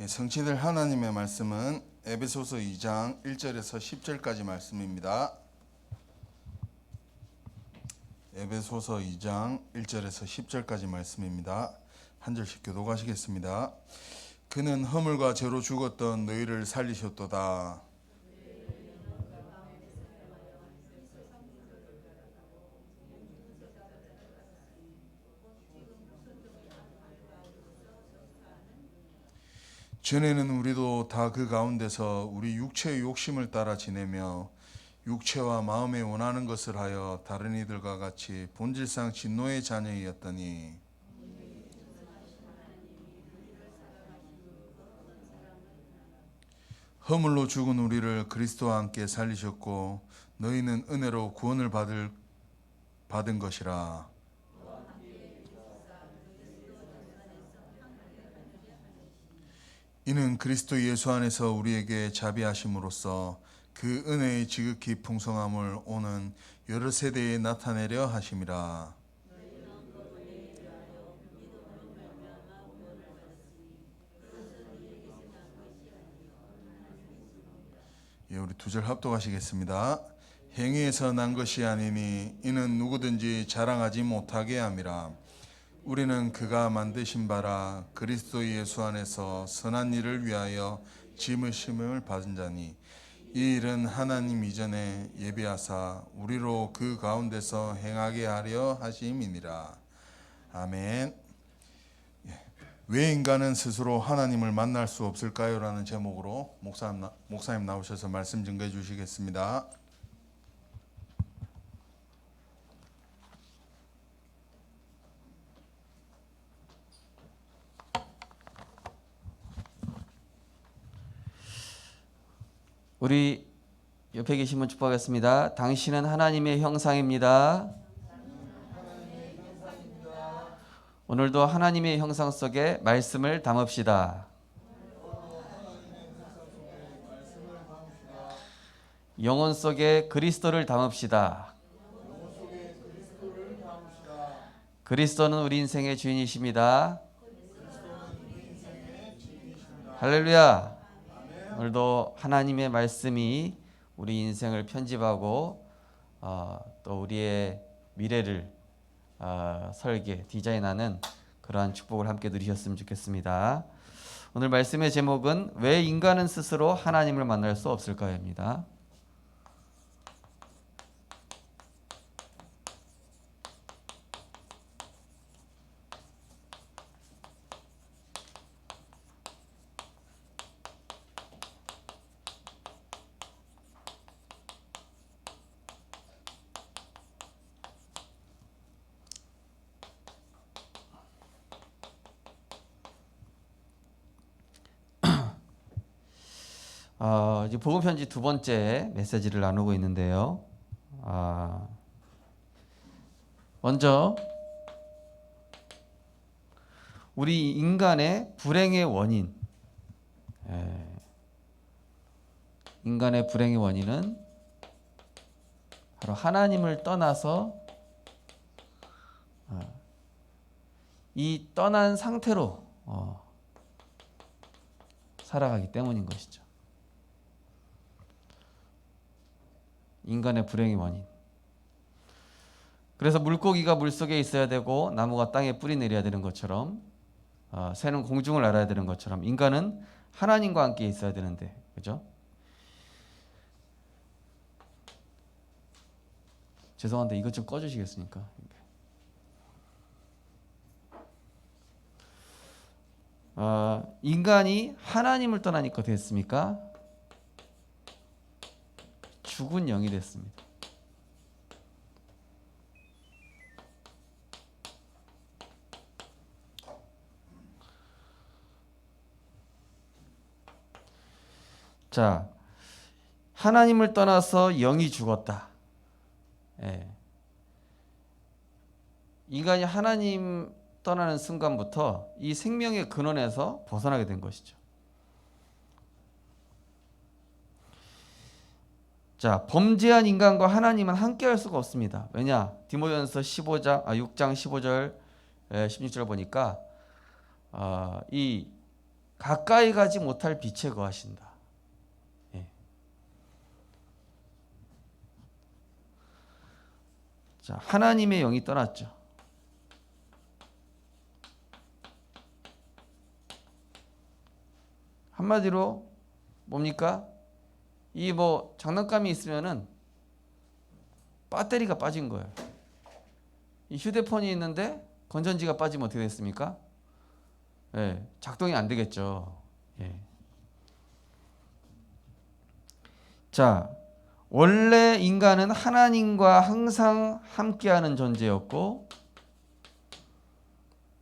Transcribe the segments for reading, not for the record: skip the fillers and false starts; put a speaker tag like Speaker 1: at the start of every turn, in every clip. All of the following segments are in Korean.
Speaker 1: 성취될 하나님의 말씀은 에베소서 2장 1절에서 10절까지 말씀입니다. 에베소서 2장 1절에서 10절까지 말씀입니다. 한 절씩 교독하시겠습니다. 그는 허물과 죄로 죽었던 너희를 살리셨도다. 전에는 우리도 다 그 가운데서 우리 육체의 욕심을 따라 지내며 육체와 마음에 원하는 것을 하여 다른 이들과 같이 본질상 진노의 자녀이었더니 허물로 죽은 우리를 그리스도와 함께 살리셨고 너희는 은혜로 구원을 받은 것이라. 이는 그리스도 예수 안에서 우리에게 자비하심으로써 그 은혜의 지극히 풍성함을 오는 여러 세대에 나타내려 하심이라. 우리 두 절 합독하시겠습니다. 행위에서 난 것이 아니니 이는 누구든지 자랑하지 못하게 함이라. 우리는 그가 만드신 바라 그리스도 예수 안에서 선한 일을 위하여 지으심을 받은 자니 이 일은 하나님 이전에 예비하사 우리로 그 가운데서 행하게 하려 하심이니라. 아멘. 왜 인간은 스스로 하나님을 만날 수 없을까요? 라는 제목으로 목사님 나오셔서 말씀 증거해 주시겠습니다.
Speaker 2: 우리 옆에 계신 분 축복하겠습니다. 당신은 하나님의 형상입니다. 오늘도 하나님의 형상 속에 말씀을 담읍시다. 영혼 속에 그리스도를 담읍시다. 그리스도는 우리 인생의 주인이십니다. 할렐루야. 오늘도 하나님의 말씀이 우리 인생을 편집하고 또 우리의 미래를 설계, 디자인하는 그러한 축복을 함께 누리셨으면 좋겠습니다. 오늘 말씀의 제목은 왜 인간은 스스로 하나님을 만날 수 없을까요입니다. 이제 복음 편지 두 번째 메시지를 나누고 있는데요. 먼저 우리 인간의 불행의 원인, 인간의 불행의 원인은 바로 하나님을 떠나서 이 떠난 상태로 살아가기 때문인 것이죠. 인간의 불행의 원인. 그래서 물고기가 물속에 있어야 되고 나무가 땅에 뿌리 내려야 되는 것처럼 새는 공중을 날아야 되는 것처럼 인간은 하나님과 함께 있어야 되는데, 그죠? 죄송한데 이것 좀 꺼주시겠습니까? 인간이 하나님을 떠나니까 됐습니까? 죽은 영이 됐습니다. 자, 하나님을 떠나서 영이 죽었다. 인간이 하나님 떠나는 순간부터 이 생명의 근원에서 벗어나게 된 것이죠. 자, 범죄한 인간과 하나님은 함께 할 수가 없습니다. 왜냐? 디모데전서 6장 15절 16절 보니까 이 가까이 가지 못할 빛에 거하신다. 예. 자, 하나님의 영이 떠났죠. 한마디로 뭡니까? 이 뭐 장난감이 있으면은 배터리가 빠진 거예요. 이 휴대폰이 있는데 건전지가 빠지면 어떻게 됐습니까? 예, 작동이 안 되겠죠. 예. 자, 원래 인간은 하나님과 항상 함께하는 존재였고,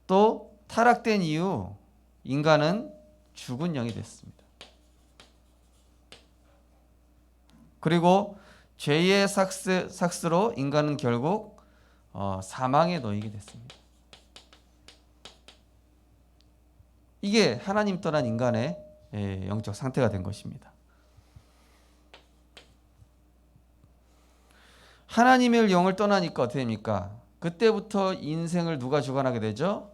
Speaker 2: 또 타락된 이후 인간은 죽은 영이 됐습니다. 그리고 죄의 삭스로 인간은 결국 사망에 놓이게 됐습니다. 이게 하나님 떠난 인간의 영적 상태가 된 것입니다. 하나님의 영을 떠나니까 어떻게 됩니까? 그때부터 인생을 누가 주관하게 되죠?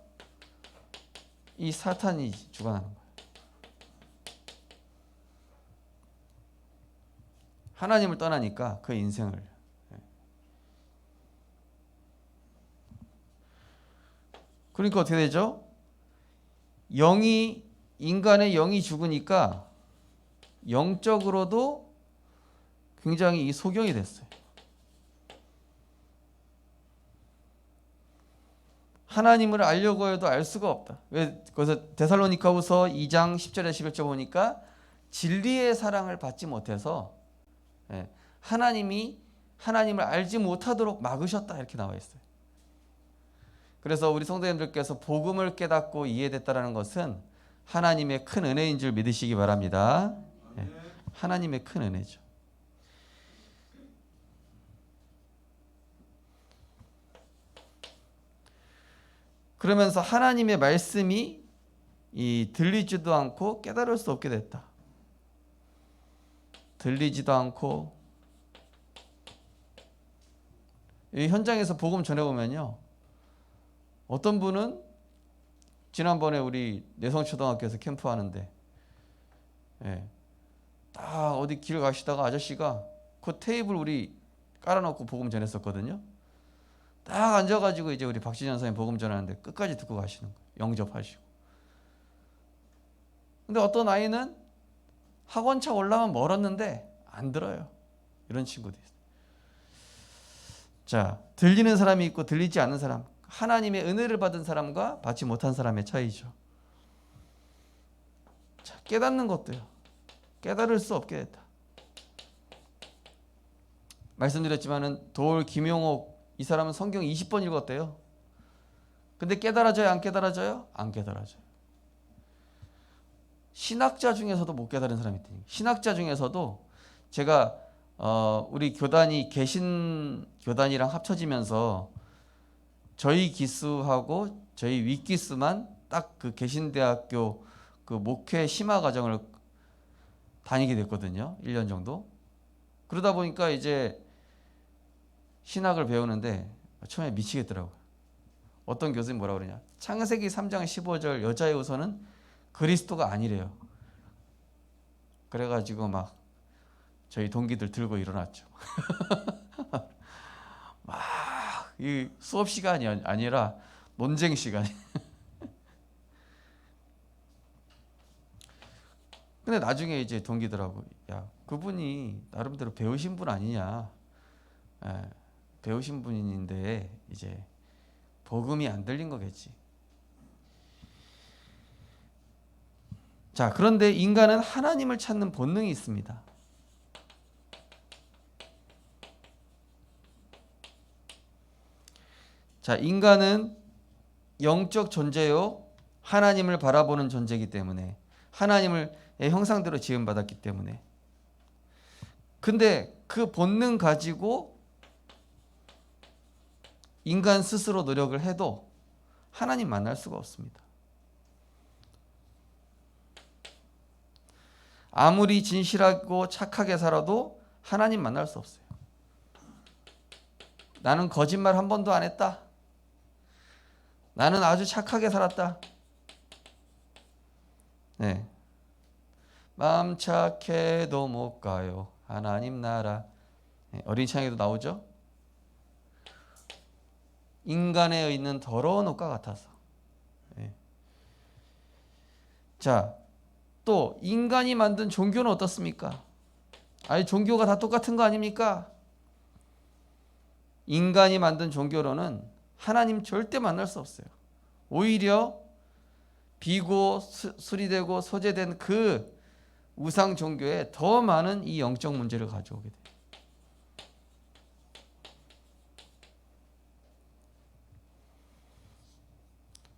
Speaker 2: 이 사탄이 주관하는 거예요. 하나님을 떠나니까 그 인생을. 그러니까 어떻게 되죠? 인간의 영이 죽으니까 영적으로도 굉장히 이 소경이 됐어요. 하나님을 알려고 해도 알 수가 없다. 왜? 그래서 데살로니가후서 2장 10절에 11절 보니까 진리의 사랑을 받지 못해서 하나님을 알지 못하도록 막으셨다 이렇게 나와 있어요. 그래서 우리 성도님들께서 복음을 깨닫고 이해됐다라는 것은 하나님의 큰 은혜인 줄 믿으시기 바랍니다. 하나님의 큰 은혜죠. 그러면서 하나님의 말씀이 들리지도 않고 깨달을 수 없게 됐다. 들리지도 않고 이 현장에서 복음 전해보면요, 어떤 분은 지난번에 우리 내성초등학교에서 캠프하는데 딱 어디 길 가시다가 아저씨가 그 테이블 우리 깔아놓고 복음 전했었거든요. 딱 앉아가지고 이제 우리 박진현 선생님 복음 전하는데 끝까지 듣고 가시는 거예요. 영접하시고. 근데 어떤 아이는 학원차 올라가면 멀었는데 안 들어요. 이런 친구도 있어요. 자, 들리는 사람이 있고 들리지 않는 사람, 하나님의 은혜를 받은 사람과 받지 못한 사람의 차이죠. 자, 깨닫는 것도요, 깨달을 수 없게 됐다. 말씀드렸지만은 도올 김용옥 이 사람은 성경 20번 읽었대요. 근데 깨달아져요? 안 깨달아져요? 안 깨달아져요. 신학자 중에서도 못 깨달은 사람이 있대요. 신학자 중에서도 제가 우리 교단이 개신 교단이랑 합쳐지면서 저희 기수하고 저희 윗기수만 딱 그 개신대학교 그 목회 심화 과정을 다니게 됐거든요. 1년 정도. 그러다 보니까 이제 신학을 배우는데 처음에 미치겠더라고요. 어떤 교수님 뭐라 그러냐, 창세기 3장 15절 여자의 우선은 그리스도가 아니래요. 그래가지고 막 저희 동기들 들고 일어났죠. 막 이 수업 시간이 아니라 논쟁 시간이. 근데 나중에 이제 동기들하고, 야, 그분이 나름대로 배우신 분 아니냐, 배우신 분인데 이제 복음이 안 들린 거겠지. 자, 그런데 인간은 하나님을 찾는 본능이 있습니다. 자, 인간은 영적 존재요, 하나님을 바라보는 존재이기 때문에, 하나님의 형상대로 지음받았기 때문에. 근데 그 본능 가지고 인간 스스로 노력을 해도 하나님 만날 수가 없습니다. 아무리 진실하고 착하게 살아도 하나님 만날 수 없어요. 나는 거짓말 한 번도 안 했다. 나는 아주 착하게 살았다. 네. 마음 착해도 못 가요. 하나님 나라. 네. 어린 창에도 나오죠. 인간에 있는 더러운 옷과 같아서. 네. 자, 또 인간이 만든 종교는 어떻습니까? 아니 종교가 다 똑같은 거 아닙니까? 인간이 만든 종교로는 하나님 절대 만날 수 없어요. 오히려 비고 수리되고 소재된 그 우상 종교에 더 많은 이 영적 문제를 가져오게 돼요.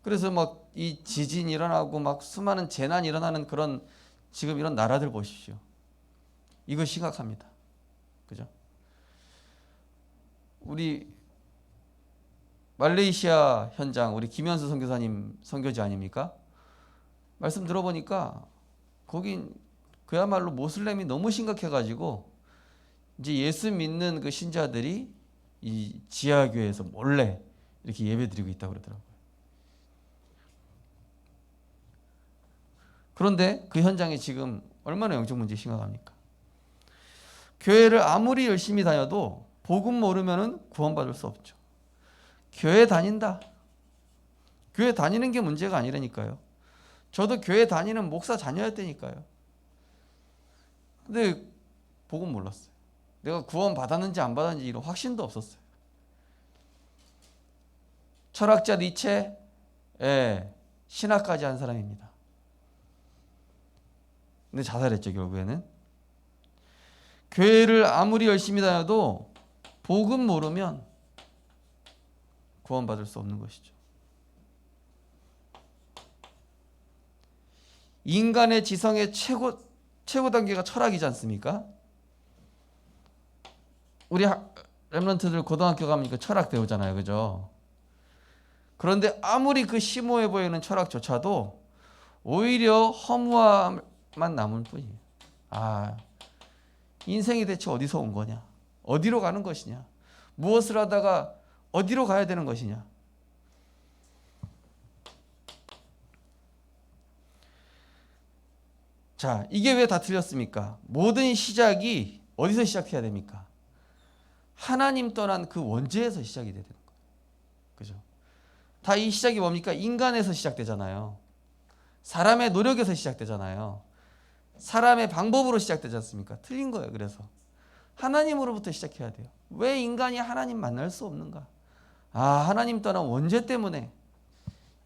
Speaker 2: 그래서 막 이 지진이 일어나고 막 수많은 재난이 일어나는 그런 지금 이런 나라들 보십시오. 이거 심각합니다. 그죠? 우리 말레이시아 현장 우리 김현수 선교사님 선교지 아닙니까? 말씀 들어보니까 거긴 그야말로 모슬렘이 너무 심각해가지고 이제 예수 믿는 그 신자들이 이 지하교회에서 몰래 이렇게 예배드리고 있다고 그러더라고요. 그런데 그 현장에 지금 얼마나 영적 문제 심각합니까? 교회를 아무리 열심히 다녀도 복음 모르면은 구원받을 수 없죠. 교회 다닌다. 교회 다니는 게 문제가 아니라니까요. 저도 교회 다니는 목사 자녀였다니까요. 근데 복음 몰랐어요. 내가 구원 받았는지 안 받았는지 이런 확신도 없었어요. 철학자 니체, 신학까지 한 사람입니다. 근데 자살했죠, 결국에는. 교회를 아무리 열심히 다녀도 복음 모르면 구원받을 수 없는 것이죠. 인간의 지성의 최고 단계가 철학이지 않습니까? 우리 렘넌트들 고등학교 가면 철학 배우잖아요, 그죠? 그런데 아무리 그 심오해 보이는 철학조차도 오히려 허무함만 남을 뿐이에요. 아, 인생이 대체 어디서 온 거냐? 어디로 가는 것이냐? 무엇을 하다가 어디로 가야 되는 것이냐? 자, 이게 왜 다 틀렸습니까? 모든 시작이 어디서 시작해야 됩니까? 하나님 떠난 그 원죄에서 시작이 돼야 되는 거예요. 그죠? 다 이 시작이 뭡니까? 인간에서 시작되잖아요. 사람의 노력에서 시작되잖아요. 사람의 방법으로 시작되지 않습니까? 틀린 거예요. 그래서 하나님으로부터 시작해야 돼요. 왜 인간이 하나님 만날 수 없는가? 아, 하나님 떠난 원죄 때문에.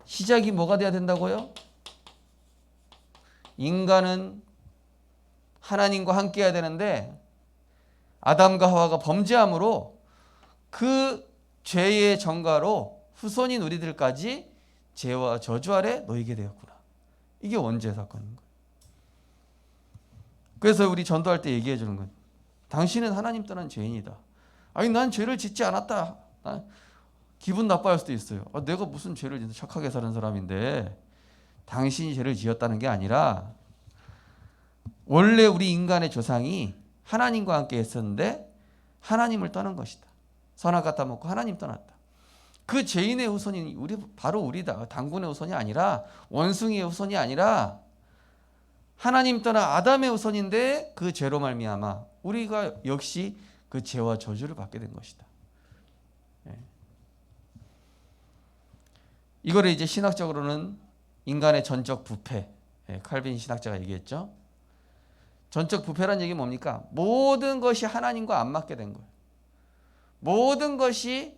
Speaker 2: 시작이 뭐가 돼야 된다고요? 인간은 하나님과 함께 해야 되는데 아담과 하와가 범죄함으로 그 죄의 전가로 후손인 우리들까지 죄와 저주 아래 놓이게 되었구나. 이게 원죄 사건인 거예요. 그래서 우리 전도할 때 얘기해 주는 건 당신은 하나님 떠난 죄인이다. 아니 난 죄를 짓지 않았다. 기분 나빠할 수도 있어요. 내가 무슨 죄를 짓는 착하게 사는 사람인데 당신이 죄를 지었다는 게 아니라 원래 우리 인간의 조상이 하나님과 함께 했었는데 하나님을 떠난 것이다. 선악 따먹고 하나님 떠났다. 그 죄인의 후손이 바로 우리다. 당군의 후손이 아니라 원숭이의 후손이 아니라 하나님 떠난 아담의 후손인데 그 죄로 말미암아 우리가 역시 그 죄와 저주를 받게 된 것이다. 이거를 이제 신학적으로는 인간의 전적 부패, 칼빈 신학자가 얘기했죠. 전적 부패란 얘기 뭡니까? 모든 것이 하나님과 안 맞게 된 거예요. 모든 것이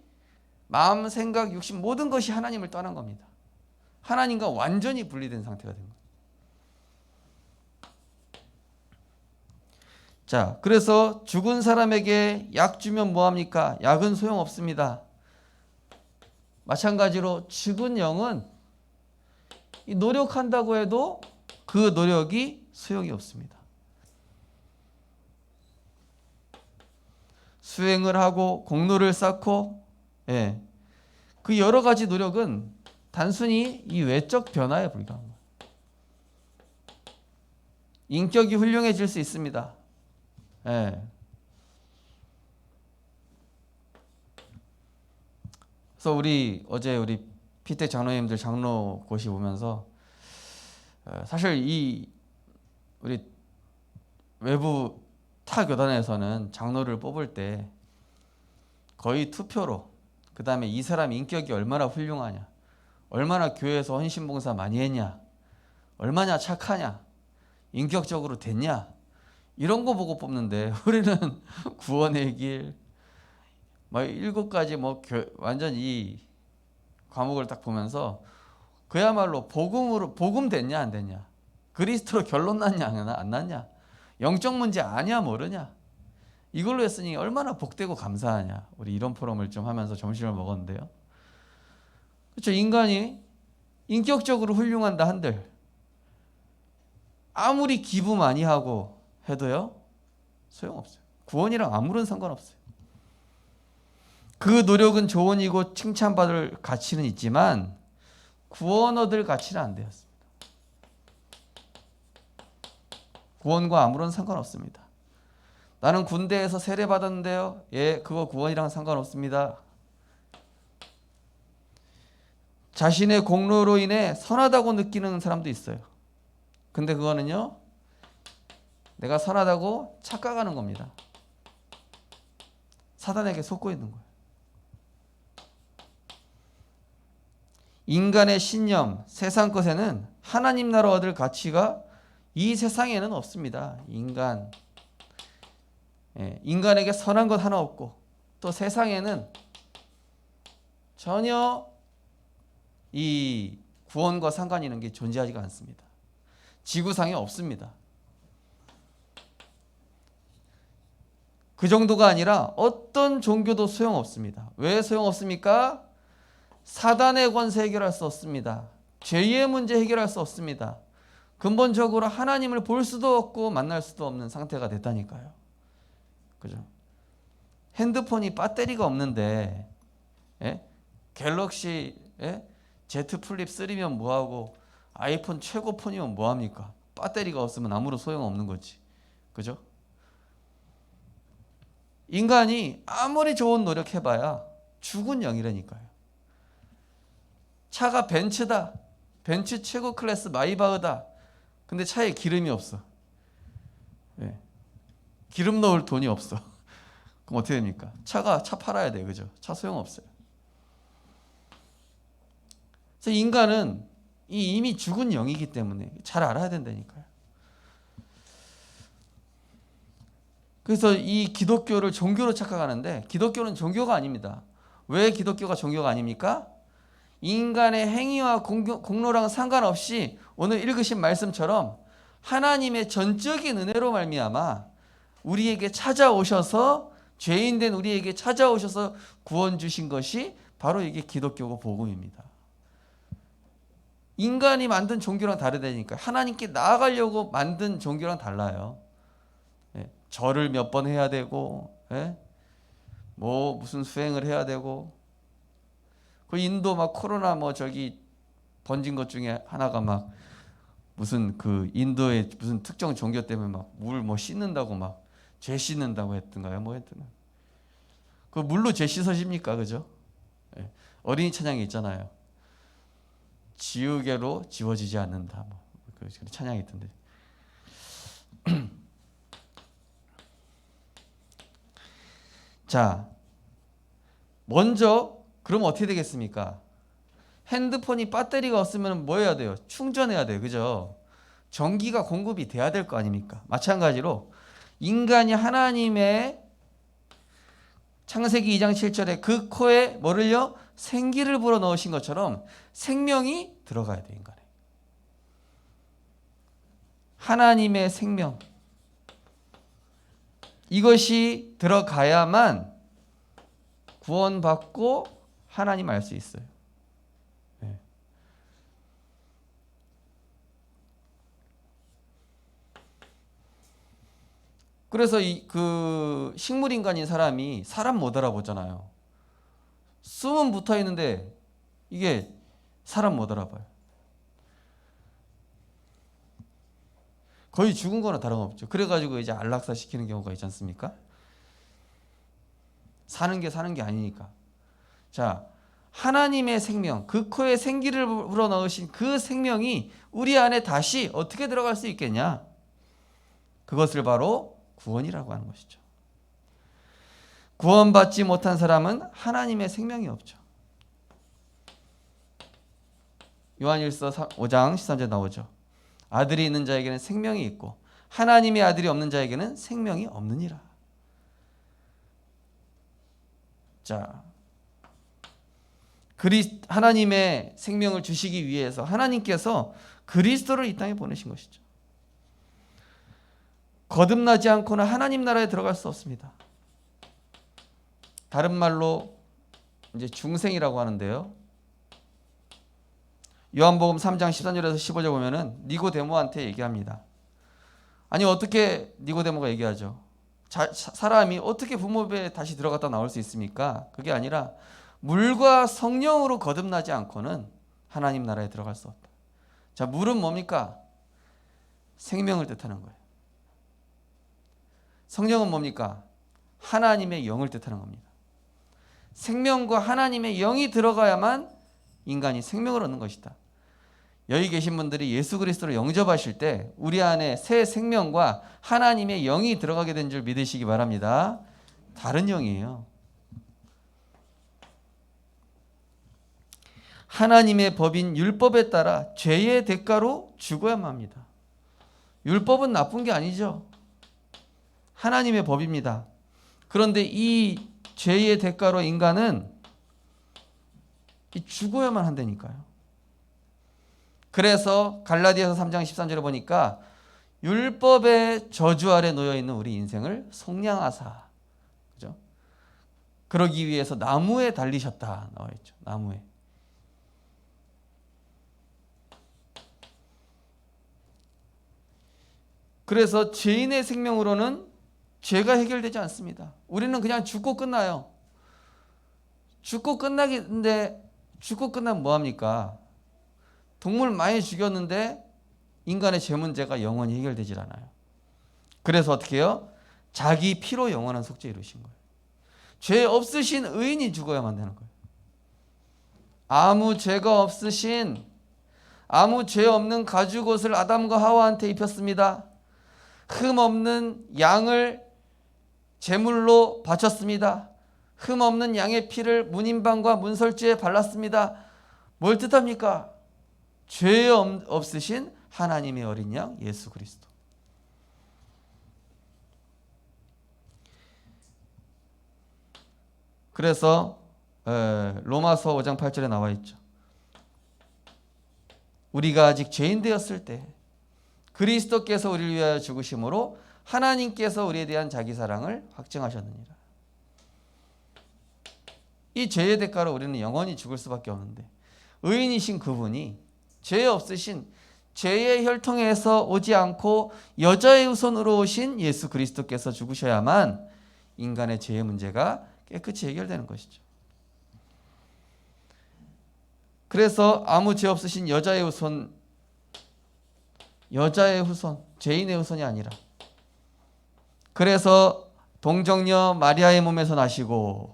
Speaker 2: 마음, 생각, 육신 모든 것이 하나님을 떠난 겁니다. 하나님과 완전히 분리된 상태가 된 거예요. 자, 그래서 죽은 사람에게 약 주면 뭐합니까? 약은 소용없습니다. 마찬가지로 죽은 영은 노력한다고 해도 그 노력이 소용이 없습니다. 수행을 하고 공로를 쌓고 그 여러 가지 노력은 단순히 이 외적 변화에 불과한 거예요. 인격이 훌륭해질 수 있습니다. 그래서 어제 우리 피택 장로님들 장로 고시 보면서 사실 이 우리 외부 타 교단에서는 장로를 뽑을 때 거의 투표로, 그 다음에 이 사람 인격이 얼마나 훌륭하냐, 얼마나 교회에서 헌신봉사 많이 했냐, 얼마나 착하냐, 인격적으로 됐냐, 이런 거 보고 뽑는데 우리는 구원의 길, 막 7가지 완전 이 과목을 딱 보면서 그야말로 복음 됐냐 안 됐냐, 그리스도로 결론 났냐 안 났냐, 영적 문제 아냐 모르냐, 이걸로 했으니 얼마나 복되고 감사하냐. 우리 이런 포럼을 좀 하면서 점심을 먹었는데요. 그렇죠. 인간이 인격적으로 훌륭한다 한들 아무리 기부 많이 하고 해도요 소용없어요. 구원이랑 아무런 상관없어요. 그 노력은 조언이고 칭찬받을 가치는 있지만 구원 얻을 가치는 안 되었습니다. 구원과 아무런 상관없습니다. 나는 군대에서 세례 받았는데요. 예, 그거 구원이랑 상관없습니다. 자신의 공로로 인해 선하다고 느끼는 사람도 있어요. 근데 그거는요, 내가 선하다고 착각하는 겁니다. 사단에게 속고 있는 거예요. 인간의 신념, 세상 것에는 하나님 나라 얻을 가치가 이 세상에는 없습니다. 인간에게 선한 것 하나 없고, 또 세상에는 전혀 이 구원과 상관 있는 게 존재하지가 않습니다. 지구상에 없습니다. 그 정도가 아니라 어떤 종교도 소용없습니다. 왜 소용없습니까? 사단의 권세 해결할 수 없습니다. 죄의 문제 해결할 수 없습니다. 근본적으로 하나님을 볼 수도 없고 만날 수도 없는 상태가 됐다니까요. 그죠? 핸드폰이 배터리가 없는데, 갤럭시 Z 플립 3면 뭐하고 아이폰 최고 폰이면 뭐합니까? 배터리가 없으면 아무런 소용없는 거지. 그죠? 인간이 아무리 좋은 노력해봐야 죽은 영이라니까요. 차가 벤츠다. 벤츠 최고 클래스 마이바흐다. 근데 차에 기름이 없어. 기름 넣을 돈이 없어. 그럼 어떻게 됩니까? 차 팔아야 돼. 그죠? 차 소용없어요. 그래서 인간은 이미 죽은 영이기 때문에 잘 알아야 된다니까요. 그래서 이 기독교를 종교로 착각하는데 기독교는 종교가 아닙니다. 왜 기독교가 종교가 아닙니까? 인간의 행위와 공로랑 상관없이 오늘 읽으신 말씀처럼 하나님의 전적인 은혜로 말미암아 우리에게 찾아오셔서, 죄인된 우리에게 찾아오셔서 구원 주신 것이 바로 이게 기독교고 복음입니다. 인간이 만든 종교랑 다르다니까. 하나님께 나아가려고 만든 종교랑 달라요. 절을 몇 번 해야 되고, 무슨 수행을 해야 되고. 그 인도 막 코로나 번진 것 중에 하나가 막 무슨 그 인도의 무슨 특정 종교 때문에 막 물 씻는다고 죄 씻는다고 했던가요? 했던가. 그 물로 죄 씻어집니까? 그죠? 어린이 찬양이 있잖아요. 지우개로 지워지지 않는다. 그 찬양이 있던데. 자, 먼저 그럼 어떻게 되겠습니까? 핸드폰이 배터리가 없으면 뭐 해야 돼요? 충전해야 돼요. 그죠? 전기가 공급이 돼야 될 거 아닙니까? 마찬가지로 인간이 하나님의 창세기 2장 7절에 그 코에 뭐를요? 생기를 불어 넣으신 것처럼 생명이 들어가야 돼요. 인간에. 하나님의 생명. 이것이 들어가야만 구원받고 하나님 알 수 있어요. 그래서 그 식물인간인 사람이 사람 못 알아보잖아요. 숨은 붙어 있는데 이게 사람 못 알아봐요. 거의 죽은 거나 다름없죠. 그래가지고 이제 안락사 시키는 경우가 있지 않습니까? 사는 게 아니니까. 자, 하나님의 생명, 그 코에 생기를 불어넣으신 그 생명이 우리 안에 다시 어떻게 들어갈 수 있겠냐? 그것을 바로 구원이라고 하는 것이죠. 구원받지 못한 사람은 하나님의 생명이 없죠. 요한일서 5장 13절 나오죠. 아들이 있는 자에게는 생명이 있고 하나님의 아들이 없는 자에게는 생명이 없느니라. 자, 하나님의 생명을 주시기 위해서 하나님께서 그리스도를 이 땅에 보내신 것이죠. 거듭나지 않고는 하나님 나라에 들어갈 수 없습니다. 다른 말로 이제 중생이라고 하는데요. 요한복음 3장 13절에서 15절 보면은 니고데모한테 얘기합니다. 아니 어떻게 니고데모가 얘기하죠? 사람이 어떻게 부모배에 다시 들어갔다 나올 수 있습니까? 그게 아니라 물과 성령으로 거듭나지 않고는 하나님 나라에 들어갈 수 없다. 자, 물은 뭡니까? 생명을 뜻하는 거예요. 성령은 뭡니까? 하나님의 영을 뜻하는 겁니다. 생명과 하나님의 영이 들어가야만 인간이 생명을 얻는 것이다. 여기 계신 분들이 예수 그리스도를 영접하실 때 우리 안에 새 생명과 하나님의 영이 들어가게 된 줄 믿으시기 바랍니다. 다른 영이에요. 하나님의 법인 율법에 따라 죄의 대가로 죽어야만 합니다. 율법은 나쁜 게 아니죠. 하나님의 법입니다. 그런데 이 죄의 대가로 인간은 죽어야만 한다니까요. 그래서 갈라디아서 3장 13절에 보니까 율법의 저주 아래 놓여 있는 우리 인생을 속량하사, 그죠? 그러기 위해서 나무에 달리셨다 나와 있죠. 나무에. 그래서 죄인의 생명으로는 죄가 해결되지 않습니다. 우리는 그냥 죽고 끝나요. 죽고 끝나는데 죽고 끝나면 뭐합니까? 동물 많이 죽였는데 인간의 죄 문제가 영원히 해결되질 않아요. 그래서 어떻게 해요? 자기 피로 영원한 속죄 이루신 거예요. 죄 없으신 의인이 죽어야만 되는 거예요. 아무 죄가 없으신, 아무 죄 없는 가죽옷을 아담과 하와한테 입혔습니다. 흠 없는 양을 제물로 바쳤습니다. 흠 없는 양의 피를 문인방과 문설주에 발랐습니다. 뭘 뜻합니까? 죄 없으신 하나님의 어린 양 예수 그리스도. 그래서 로마서 5장 8절에 나와 있죠. 우리가 아직 죄인 되었을 때 그리스도께서 우리를 위하여 죽으심으로 하나님께서 우리에 대한 자기 사랑을 확증하셨느니라. 이 죄의 대가로 우리는 영원히 죽을 수밖에 없는데 의인이신 그분이 죄 없으신 죄의 혈통에서 오지 않고 여자의 후손으로 오신 예수 그리스도께서 죽으셔야만 인간의 죄의 문제가 깨끗이 해결되는 것이죠. 그래서 아무 죄 없으신 여자의 후손, 죄인의 후손이 아니라, 그래서 동정녀 마리아의 몸에서 나시고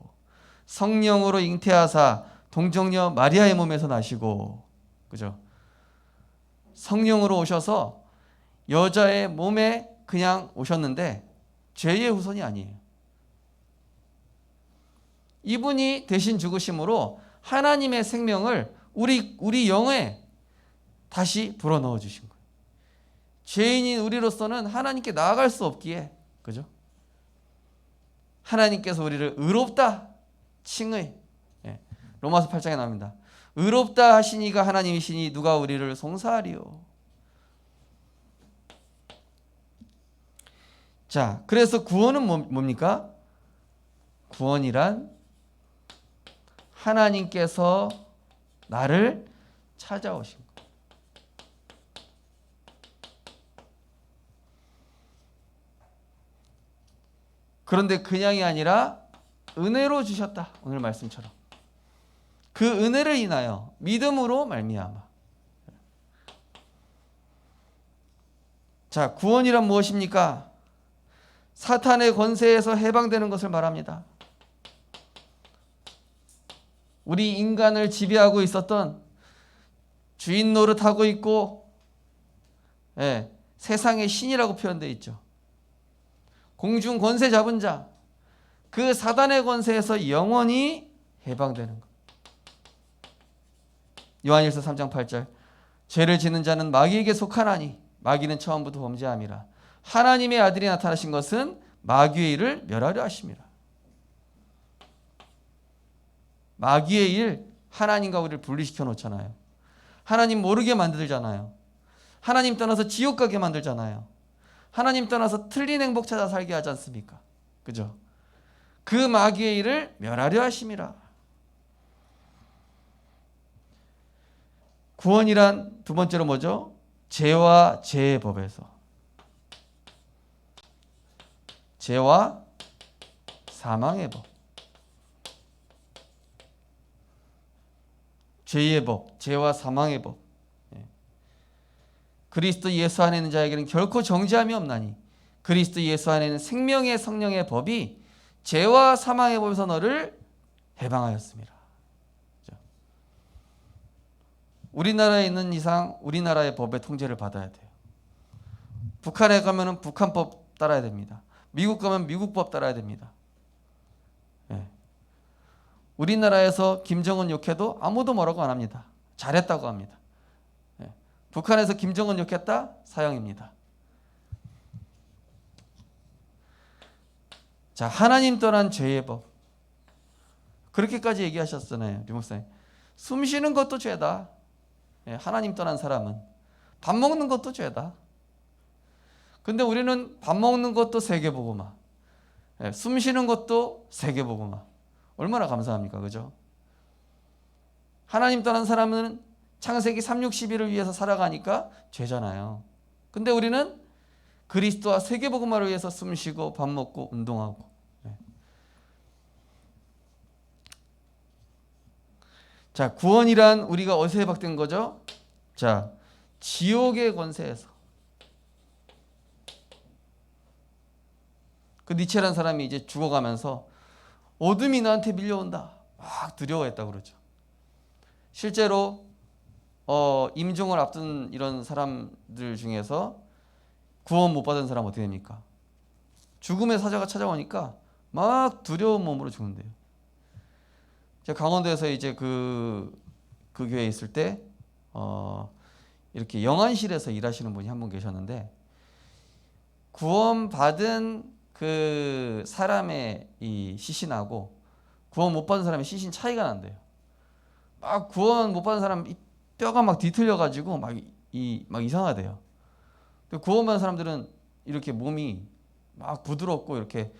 Speaker 2: 성령으로 잉태하사 동정녀 마리아의 몸에서 나시고, 그죠? 성령으로 오셔서 여자의 몸에 그냥 오셨는데 죄의 후손이 아니에요. 이분이 대신 죽으심으로 하나님의 생명을 우리 영에 다시 불어넣어 주신 거예요. 죄인인 우리로서는 하나님께 나아갈 수 없기에, 그죠? 하나님께서 우리를 의롭다 칭의, 로마서 8장에 나옵니다. 의롭다 하시니가 하나님이시니 누가 우리를 송사하리요. 자, 그래서 구원은 뭡니까? 구원이란 하나님께서 나를 찾아오신 것. 그런데 그냥이 아니라 은혜로 주셨다. 오늘 말씀처럼. 그 은혜를 인하여 믿음으로 말미암아. 자, 구원이란 무엇입니까? 사탄의 권세에서 해방되는 것을 말합니다. 우리 인간을 지배하고 있었던 주인 노릇하고 있고, 세상의 신이라고 표현되어 있죠. 공중 권세 잡은 자, 그 사단의 권세에서 영원히 해방되는 것. 요한일서 3장 8절, 죄를 짓는 자는 마귀에게 속하나니 마귀는 처음부터 범죄함이라. 하나님의 아들이 나타나신 것은 마귀의 일을 멸하려 하심이라. 마귀의 일, 하나님과 우리를 분리시켜 놓잖아요. 하나님 모르게 만들잖아요. 하나님 떠나서 지옥 가게 만들잖아요. 하나님 떠나서 틀린 행복 찾아 살게 하지 않습니까? 그죠? 그 마귀의 일을 멸하려 하심이라. 구원이란 두 번째로 뭐죠? 죄와 죄의 법에서, 죄와 사망의 법, 죄의 법, 죄와 사망의 법. 그리스도 예수 안에 있는 자에게는 결코 정죄함이 없나니 그리스도 예수 안에 있는 생명의 성령의 법이 죄와 사망의 법에서 너를 해방하였습니다. 우리나라에 있는 이상 우리나라의 법의 통제를 받아야 돼요. 북한에 가면은 북한법 따라야 됩니다. 미국 가면 미국법 따라야 됩니다. 우리나라에서 김정은 욕해도 아무도 뭐라고 안 합니다. 잘했다고 합니다. 북한에서 김정은 욕했다? 사형입니다. 자, 하나님 떠난 죄의 법. 그렇게까지 얘기하셨잖아요, 류 목사님. 숨 쉬는 것도 죄다. 하나님 떠난 사람은. 밥 먹는 것도 죄다. 근데 우리는 밥 먹는 것도 세계복음화, 숨 쉬는 것도 세계복음화. 얼마나 감사합니까? 그죠? 하나님 떠난 사람은 창세기 3, 6, 11을 위해서 살아가니까 죄잖아요. 근데 우리는 그리스도와 세계복음화를 위해서 숨 쉬고 밥 먹고 운동하고. 자, 구원이란 우리가 어디서 해방된 거죠? 자, 지옥의 권세에서. 그 니체라는 사람이 이제 죽어가면서 어둠이 나한테 밀려온다, 막 두려워했다고 그러죠. 실제로 임종을 앞둔 이런 사람들 중에서 구원 못 받은 사람 어떻게 됩니까? 죽음의 사자가 찾아오니까 막 두려운 몸으로 죽는데요. 제가 강원도에서 이제 그 교회에 있을 때 이렇게 영안실에서 일하시는 분이 한 분 계셨는데, 구원 받은 그 사람의 이 시신하고 구원 못 받은 사람의 시신 차이가 난대요. 막 구원 못 받은 사람 뼈가 막 뒤틀려 가지고 막 이상하대요. 구원 받은 사람들은 이렇게 몸이 막 부드럽고 이렇게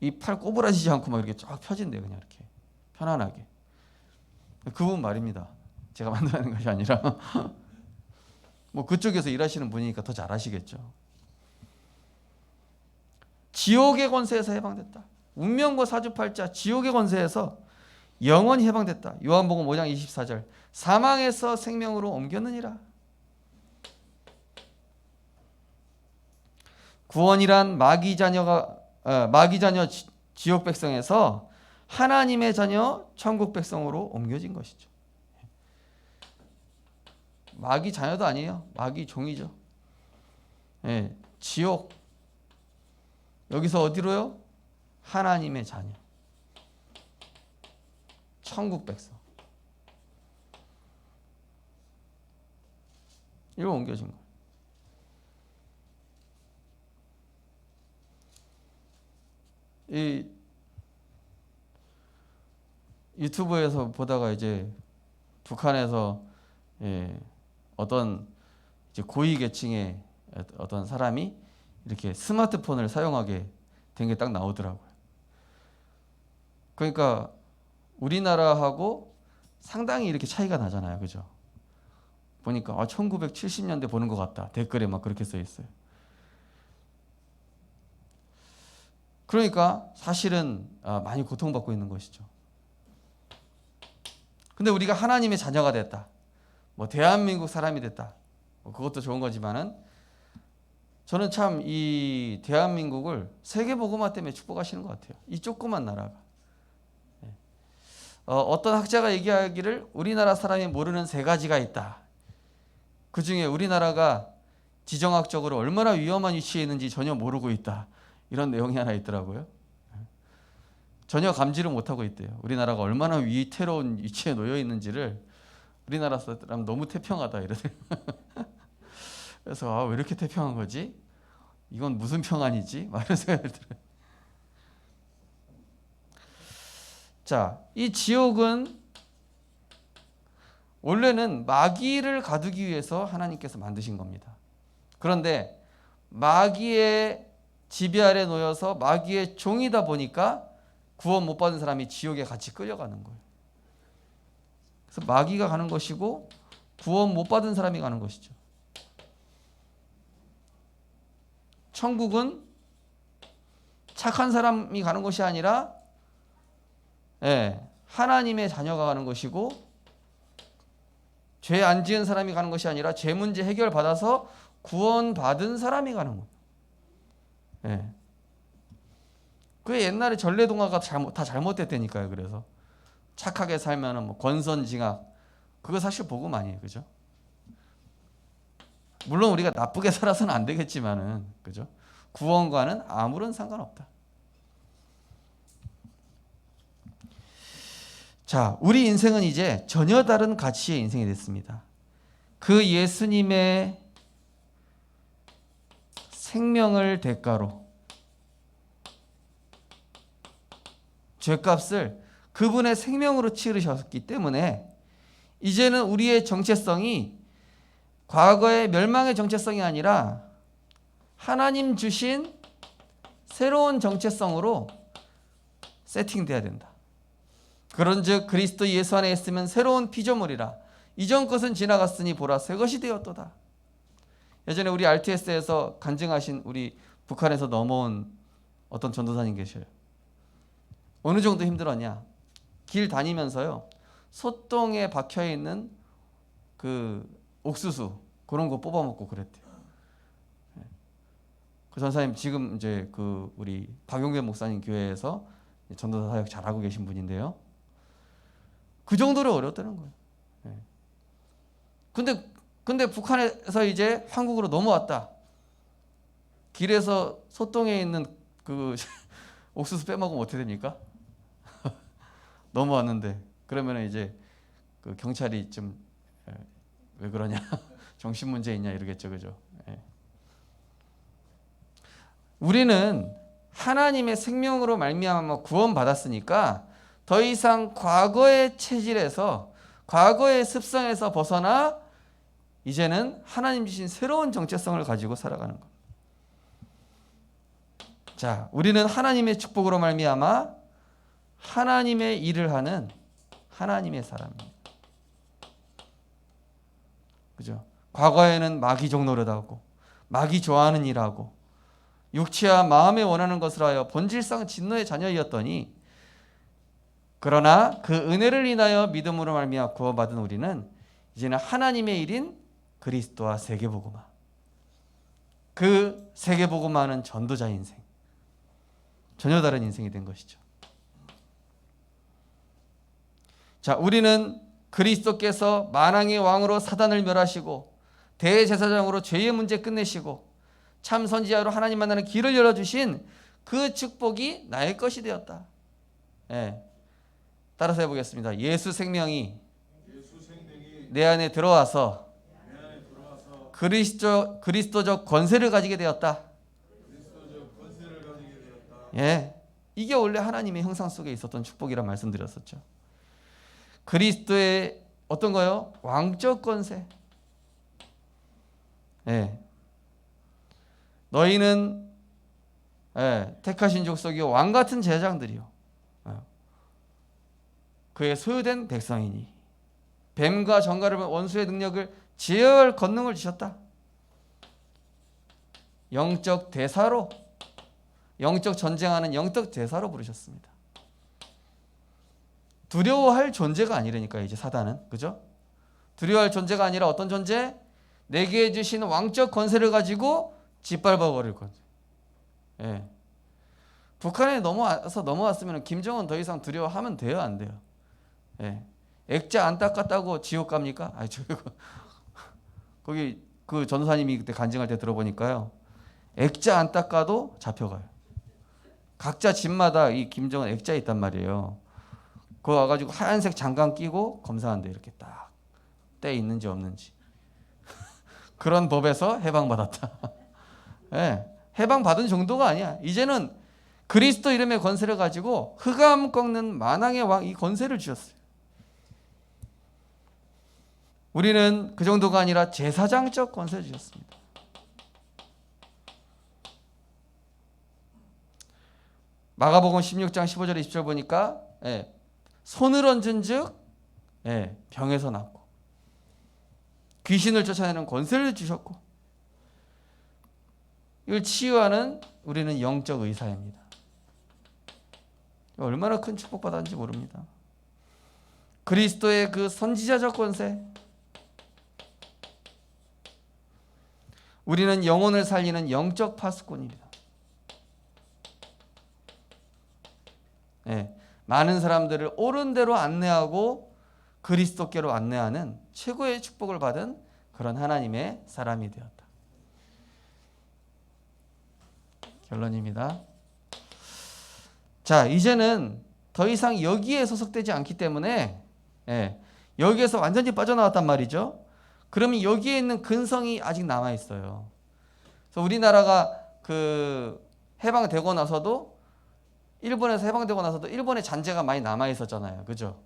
Speaker 2: 이 팔 꼬부라지지 않고 막 이렇게 쫙 펴진대요. 그냥 이렇게 편안하게. 그분 말입니다. 제가 만들어낸 것이 아니라 뭐 그쪽에서 일하시는 분이니까 더 잘 아시겠죠. 지옥의 권세에서 해방됐다. 운명과 사주팔자 지옥의 권세에서 영원히 해방됐다. 요한복음 5장 24절, 사망에서 생명으로 옮겼느니라. 구원이란 마귀 자녀 지옥 백성에서 하나님의 자녀 천국 백성으로 옮겨진 것이죠. 마귀 자녀도 아니에요. 마귀 종이죠. 지옥, 여기서 어디로요? 하나님의 자녀, 천국 백성. 이로 옮겨진 거예요. 이 유튜브에서 보다가 이제 북한에서 어떤 이제 고위 계층의 어떤 사람이 이렇게 스마트폰을 사용하게 된 게 딱 나오더라고요. 그러니까 우리나라하고 상당히 이렇게 차이가 나잖아요, 그죠? 보니까 1970년대 보는 것 같다, 댓글에 막 그렇게 써 있어요. 그러니까 사실은 많이 고통받고 있는 것이죠. 근데 우리가 하나님의 자녀가 됐다, 뭐 대한민국 사람이 됐다, 뭐 그것도 좋은 거지만은 저는 참 이 대한민국을 세계복음화 때문에 축복하시는 것 같아요. 이 조그만 나라가. 어떤 학자가 얘기하기를 우리나라 사람이 모르는 세 가지가 있다. 그 중에 우리나라가 지정학적으로 얼마나 위험한 위치에 있는지 전혀 모르고 있다. 이런 내용이 하나 있더라고요. 전혀 감지를 못하고 있대요. 우리나라가 얼마나 위태로운 위치에 놓여 있는지를 우리나라 사람 너무 태평하다 이러대요. 그래서 왜 이렇게 태평한 거지? 이건 무슨 평안이지? 막 이런 생각이 들어요. 자, 이 지옥은 원래는 마귀를 가두기 위해서 하나님께서 만드신 겁니다. 그런데 마귀의 지배 아래 놓여서 마귀의 종이다 보니까 구원 못 받은 사람이 지옥에 같이 끌려가는 거예요. 그래서 마귀가 가는 것이고 구원 못 받은 사람이 가는 것이죠. 천국은 착한 사람이 가는 것이 아니라 하나님의 자녀가 가는 것이고, 죄 안 지은 사람이 가는 것이 아니라 죄 문제 해결 받아서 구원받은 사람이 가는 거예요. 그 옛날에 전래동화가 다 잘못됐다니까요. 그래서 착하게 살면은 뭐 권선징악, 그거 사실 복음 아니에요, 그죠? 물론 우리가 나쁘게 살아서는 안 되겠지만은, 그죠? 구원과는 아무런 상관없다. 자, 우리 인생은 이제 전혀 다른 가치의 인생이 됐습니다. 그 예수님의 생명을 대가로 죄값을 그분의 생명으로 치르셨기 때문에 이제는 우리의 정체성이 과거의 멸망의 정체성이 아니라 하나님 주신 새로운 정체성으로 세팅돼야 된다. 그런즉 그리스도 예수 안에 있으면 새로운 피조물이라 이전 것은 지나갔으니 보라 새 것이 되었도다. 예전에 우리 RTS에서 간증하신 우리 북한에서 넘어온 어떤 전도사님 계셔요. 어느 정도 힘들었냐? 길 다니면서요, 소똥에 박혀 있는 그 옥수수 그런 거 뽑아 먹고 그랬대요. 그 전사님 지금 이제 그 우리 박용배 목사님 교회에서 전도사 사역 잘하고 계신 분인데요. 그 정도로 어렵다는 거예요. 근데 북한에서 이제 한국으로 넘어왔다. 길에서 소똥에 있는 그 옥수수 빼먹으면 어떻게 됩니까? 넘어왔는데 그러면 이제 그 경찰이 좀 왜 그러냐, 정신 문제 있냐 이러겠죠, 그죠? 우리는 하나님의 생명으로 말미암아 구원받았으니까 더 이상 과거의 체질에서 과거의 습성에서 벗어나 이제는 하나님 주신 새로운 정체성을 가지고 살아가는 겁니다. 자, 우리는 하나님의 축복으로 말미암아 하나님의 일을 하는 하나님의 사람입니다. 그죠? 과거에는 마귀 종노릇하고 마귀 좋아하는 일하고 육체와 마음에 원하는 것을 하여 본질상 진노의 자녀이었더니, 그러나 그 은혜를 인하여 믿음으로 말미암아 구원받은 우리는 이제는 하나님의 일인 그리스도와 세계복음화, 그 세계복음화는 전도자 인생, 전혀 다른 인생이 된 것이죠. 자, 우리는 그리스도께서 만왕의 왕으로 사단을 멸하시고 대제사장으로 죄의 문제 끝내시고 참 선지자로 하나님 만나는 길을 열어주신 그 축복이 나의 것이 되었다. 따라서 해보겠습니다. 예수 생명이 내 안에 들어와서 그리스도적 권세를 가지게 되었다. 이게 원래 하나님의 형상 속에 있었던 축복이라 말씀드렸었죠. 그리스도의 어떤 거요? 왕적 권세. 너희는 택하신 족속이요 왕 같은 제사장들이요 그의 소유된 백성이니 뱀과 정갈을 원수의 능력을 제어할 권능을 주셨다. 영적 대사로, 영적 전쟁하는 영적 대사로 부르셨습니다. 두려워할 존재가 아니라니까요, 이제 사단은. 그죠? 두려워할 존재가 아니라 어떤 존재? 내게 주신 왕적 권세를 가지고 짓밟아 버릴 권세. 북한에 넘어왔으면 김정은 더 이상 두려워하면 돼요, 안 돼요? 예. 액자 안 닦았다고 지옥 갑니까? 아니 저 거기 그 전도사님이 그때 간증할 때 들어보니까요. 액자 안 닦아도 잡혀가요. 각자 집마다 이 김정은 액자 있단 말이에요. 그거 와가지고 하얀색 장갑 끼고 검사한대. 이렇게 딱 때 있는지 없는지. 그런 법에서 해방받았다. 예, 해방받은 정도가 아니야. 이제는 그리스도 이름의 권세를 가지고 흑암 꺾는 만왕의 왕 이 권세를 주셨어요. 우리는 그 정도가 아니라 제사장적 권세를 주셨습니다. 마가복음 16장 15절에 20절 보니까 손을 얹은 즉 병에서 낫고 귀신을 쫓아내는 권세를 주셨고 이걸 치유하는 우리는 영적 의사입니다. 얼마나 큰 축복받았는지 모릅니다. 그리스도의 그 선지자적 권세, 우리는 영혼을 살리는 영적 파수꾼입니다. 많은 사람들을 옳은 대로 안내하고 그리스도께로 안내하는 최고의 축복을 받은 그런 하나님의 사람이 되었다. 결론입니다. 자, 이제는 더 이상 여기에 소속되지 않기 때문에 여기에서 완전히 빠져나왔단 말이죠. 그러면 여기에 있는 근성이 아직 남아 있어요. 그래서 우리나라가 그 해방되고 나서도 일본에서 해방되고 나서도 일본의 잔재가 많이 남아 있었잖아요. 그죠?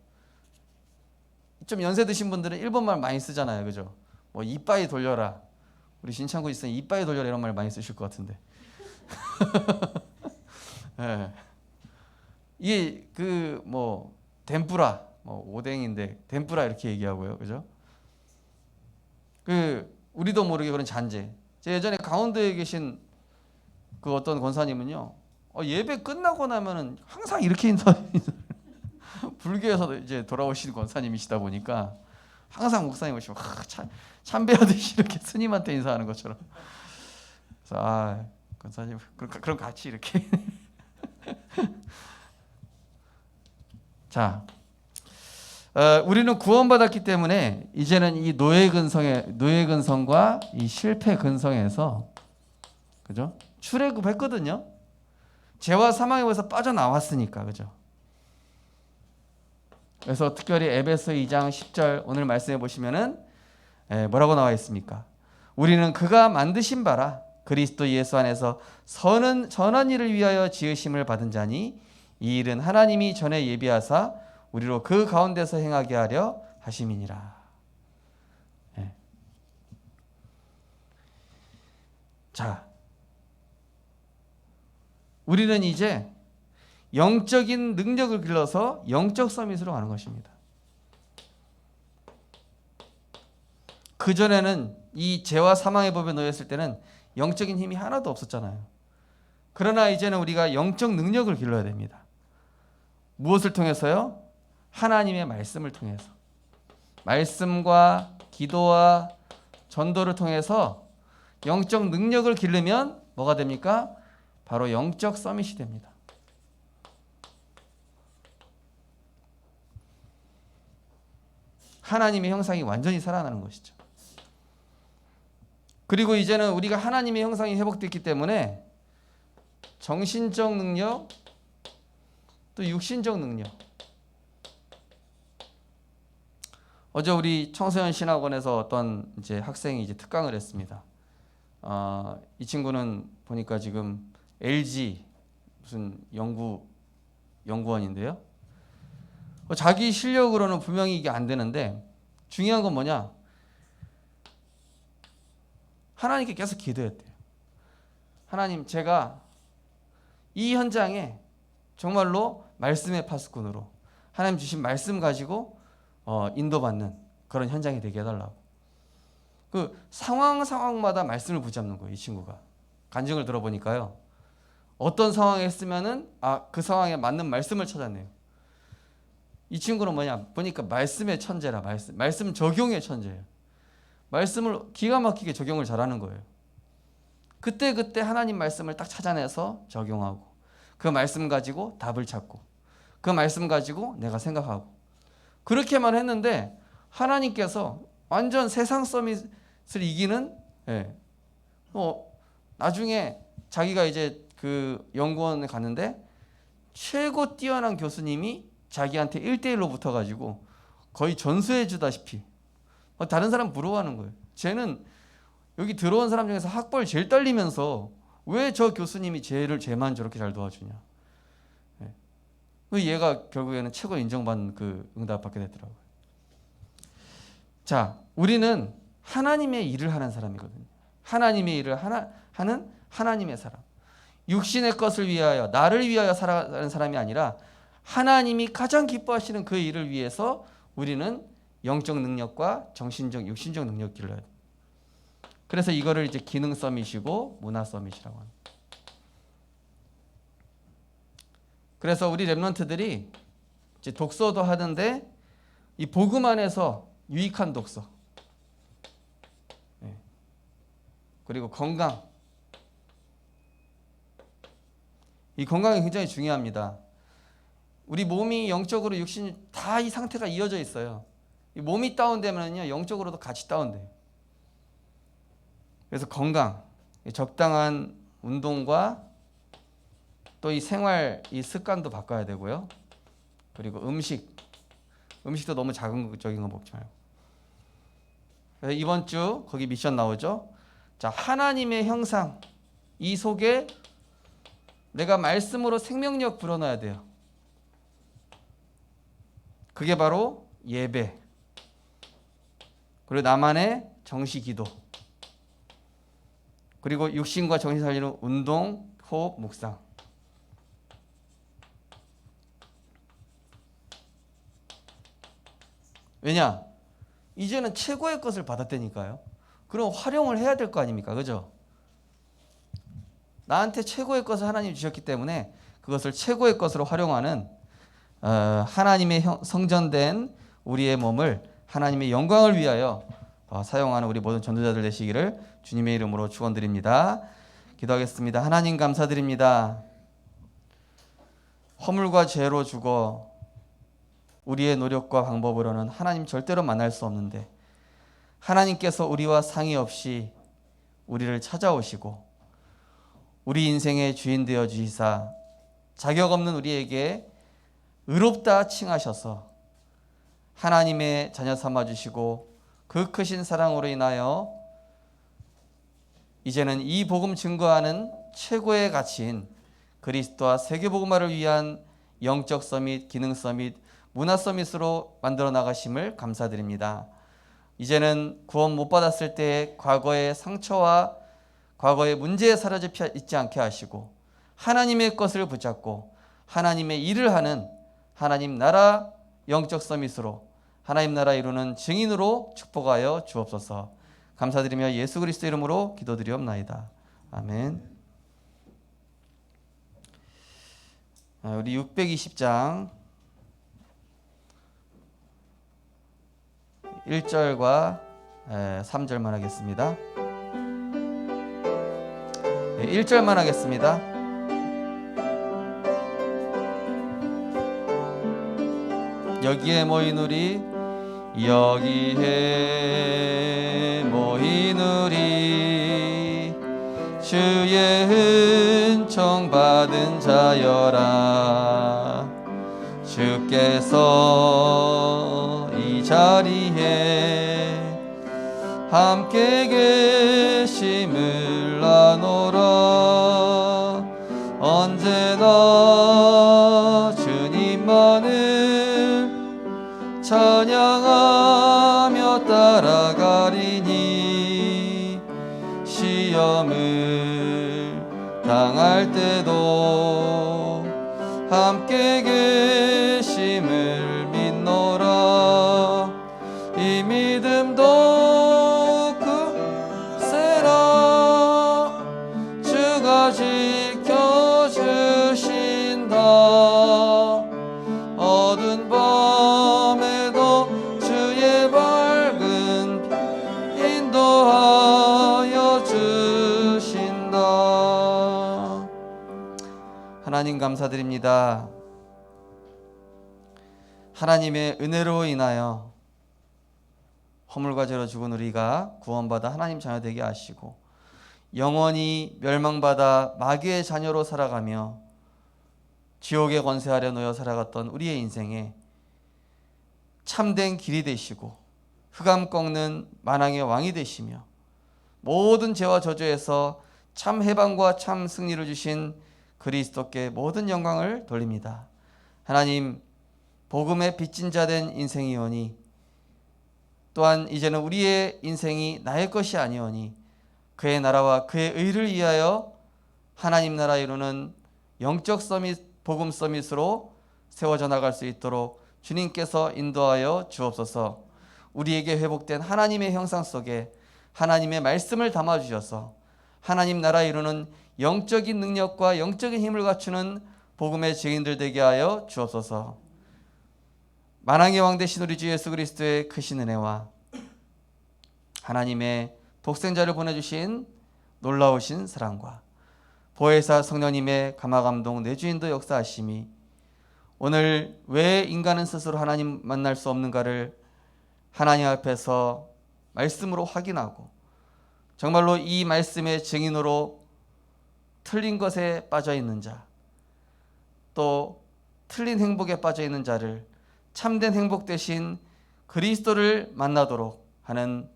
Speaker 2: 좀 연세 드신 분들은 일본말 많이 쓰잖아요. 그죠? 뭐 이빠이 돌려라. 우리 신창구 있으니 이빠이 돌려라 이런 말 많이 쓰실 것 같은데. 네. 이게 그 뭐 덴뿌라 뭐 오뎅인데 덴뿌라 이렇게 얘기하고요. 그죠? 그 우리도 모르게 그런 잔재. 제 예전에 강원도에 계신 그 어떤 권사님은요. 예배 끝나고 나면은 항상 이렇게 인사 불교에서도 이제 돌아오신 권사님이시다 보니까 항상 목사님 오시면 참배하듯이 이렇게 스님한테 인사하는 것처럼. 그래서 권사님 그럼 같이 이렇게. 자, 우리는 구원받았기 때문에 이제는 이 노예 근성과 이 실패 근성에서 그죠? 출애굽했거든요. 죄와 사망의 법에서 빠져나왔으니까. 그죠? 그래서 특별히 에베소 2장 10절 오늘 말씀해 보시면은 뭐라고 나와 있습니까? 우리는 그가 만드신 바라 그리스도 예수 안에서 선한 일을 위하여 지으심을 받은 자니 이 일은 하나님이 전에 예비하사 우리로 그 가운데서 행하게 하려 하심이니라. 자, 우리는 이제 영적인 능력을 길러서 영적 서밋으로 가는 것입니다. 그전에는 이 죄와 사망의 법에 놓였을 때는 영적인 힘이 하나도 없었잖아요. 그러나 이제는 우리가 영적 능력을 길러야 됩니다. 무엇을 통해서요? 하나님의 말씀을 통해서. 말씀과 기도와 전도를 통해서 영적 능력을 기르면 뭐가 됩니까? 바로 영적 서밋이 됩니다. 하나님의 형상이 완전히 살아나는 것이죠. 그리고 이제는 우리가 하나님의 형상이 회복됐기 때문에 정신적 능력 또 육신적 능력. 어제 우리 청소년 신학원에서 어떤 이제 학생이 이제 특강을 했습니다. 이 친구는 보니까 지금 LG 무슨 연구원인데요. 자기 실력으로는 분명히 이게 안 되는데 중요한 건 뭐냐? 하나님께 계속 기도했대요. 하나님, 제가 이 현장에 정말로 말씀의 파수꾼으로 하나님 주신 말씀 가지고 인도받는 그런 현장이 되게 해달라고. 그 상황마다 말씀을 붙잡는 거예요. 이 친구가. 간증을 들어보니까요. 어떤 상황에 있으면은 그 상황에 맞는 말씀을 찾아내요. 이 친구는 뭐냐? 보니까 말씀의 천재라. 말씀 적용의 천재예요. 말씀을 기가 막히게 적용을 잘하는 거예요. 그때 하나님 말씀을 딱 찾아내서 적용하고 그 말씀 가지고 답을 찾고 그 말씀 가지고 내가 생각하고 그렇게만 했는데 하나님께서 완전 세상 서밋을 이기는, 예. 나중에 자기가 이제 그 연구원에 갔는데 최고 뛰어난 교수님이 자기한테 1대1로 붙어가지고 거의 전수해 주다시피 다른 사람 부러워하는 거예요. 쟤는 여기 들어온 사람 중에서 학벌 제일 딸리면서 왜 저 교수님이 쟤만 저렇게 잘 도와주냐. 얘가 결국에는 최고 인정받는 그 응답 받게 되더라고요. 자, 우리는 하나님의 일을 하는 사람이거든요. 하나님의 일을 하는 하나님의 사람. 육신의 것을 위하여, 나를 위하여 살아가는 사람이 아니라 하나님이 가장 기뻐하시는 그 일을 위해서 우리는 영적 능력과 정신적, 육신적 능력 길러야 돼요. 그래서 이거를 이제 기능 서밋이고 문화 서밋이라고 합니다. 그래서 우리 랩런트들이 이제 독서도 하는데 이 복음 안에서 유익한 독서, 그리고 건강, 이 건강이 굉장히 중요합니다. 우리 몸이 영적으로 육신 다 이 상태가 이어져 있어요. 이 몸이 다운되면요 영적으로도 같이 다운돼요. 그래서 건강, 적당한 운동과 또 이 생활 이 습관도 바꿔야 되고요. 그리고 음식도 너무 자극적인 거 먹지 말고. 그래서 이번 주 거기 미션 나오죠. 자, 하나님의 형상, 이 속에 내가 말씀으로 생명력 불어넣어야 돼요. 그게 바로 예배, 그리고 나만의 정시 기도, 그리고 육신과 정신 살리는 운동, 호흡, 묵상. 왜냐? 이제는 최고의 것을 받았다니까요. 그럼 활용을 해야 될 거 아닙니까? 그죠? 나한테 최고의 것을 하나님이 주셨기 때문에 그것을 최고의 것으로 활용하는 하나님의 성전된 우리의 몸을 하나님의 영광을 위하여 사용하는 우리 모든 전도자들 되시기를 주님의 이름으로 축원드립니다. 기도하겠습니다. 하나님 감사드립니다. 허물과 죄로 죽어 우리의 노력과 방법으로는 하나님 절대로 만날 수 없는데 하나님께서 우리와 상의 없이 우리를 찾아오시고 우리 인생의 주인 되어 주시사 자격 없는 우리에게 의롭다 칭하셔서 하나님의 자녀 삼아 주시고 그 크신 사랑으로 인하여 이제는 이 복음 증거하는 최고의 가치인 그리스도와 세계복음화를 위한 영적 서밋, 기능 서밋, 문화 서밋으로 만들어 나가심을 감사드립니다. 이제는 구원 못 받았을 때의 과거의 상처와 과거의 문제에 사라져 있지 않게 하시고 하나님의 것을 붙잡고 하나님의 일을 하는 하나님 나라 영적 서밋으로 하나님 나라 이루는 증인으로 축복하여 주옵소서. 감사드리며 예수 그리스도 이름으로 기도드리옵나이다. 아멘. 우리 620장 1절과 3절만 하겠습니다. 1절만 하겠습니다. 여기에 모인 우리, 여기에 모인 우리, 주의 은총 받은 자여라. 주께서 이 자리에 함께 계심을 아노라. 언제나 주님만을 찬양하며 따라가리니 시험을 당할 때도 함께 계심을 믿노라. 이 믿음도 굳세라. 주가 지켜주신다. 어두운 밤에도 주의 밝은 빛 인도하여 주신다. 하나님 감사드립니다. 하나님의 은혜로 인하여 허물과 죄로 죽은 우리가 구원받아 하나님 자녀 되게 하시고 영원히 멸망받아 마귀의 자녀로 살아가며 지옥의 권세 아래 놓여 살아갔던 우리의 인생에 참된 길이 되시고 흑암 꺾는 만왕의 왕이 되시며 모든 죄와 저주에서 참 해방과 참 승리를 주신 그리스도께 모든 영광을 돌립니다. 하나님, 복음의 빚진 자 된 인생이오니 또한 이제는 우리의 인생이 나의 것이 아니오니 그의 나라와 그의 의를 위하여 하나님 나라 이루는 영적 서밋, 복음 서밋으로 세워져 나갈 수 있도록 주님께서 인도하여 주옵소서. 우리에게 회복된 하나님의 형상 속에 하나님의 말씀을 담아주셔서 하나님 나라 이루는 영적인 능력과 영적인 힘을 갖추는 복음의 증인들 되게 하여 주옵소서. 만왕의 왕 되신 우리 주 예수 그리스도의 크신 은혜와 하나님의 독생자를 보내주신 놀라우신 사랑과 보혜사 성령님의 감화감동 내주인도 역사하심이 오늘 왜 인간은 스스로 하나님 만날 수 없는가를 하나님 앞에서 말씀으로 확인하고 정말로 이 말씀의 증인으로 틀린 것에 빠져 있는 자, 또 틀린 행복에 빠져 있는 자를 참된 행복 대신 그리스도를 만나도록 하는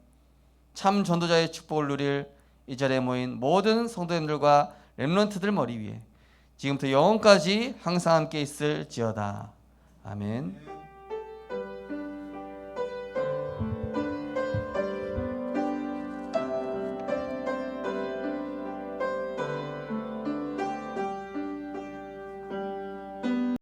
Speaker 2: 참 전도자의 축복을 누릴 이 자리에 모인 모든 성도님들과 렘넌트들 머리 위에 지금부터 영원까지 항상 함께 있을지어다. 아멘.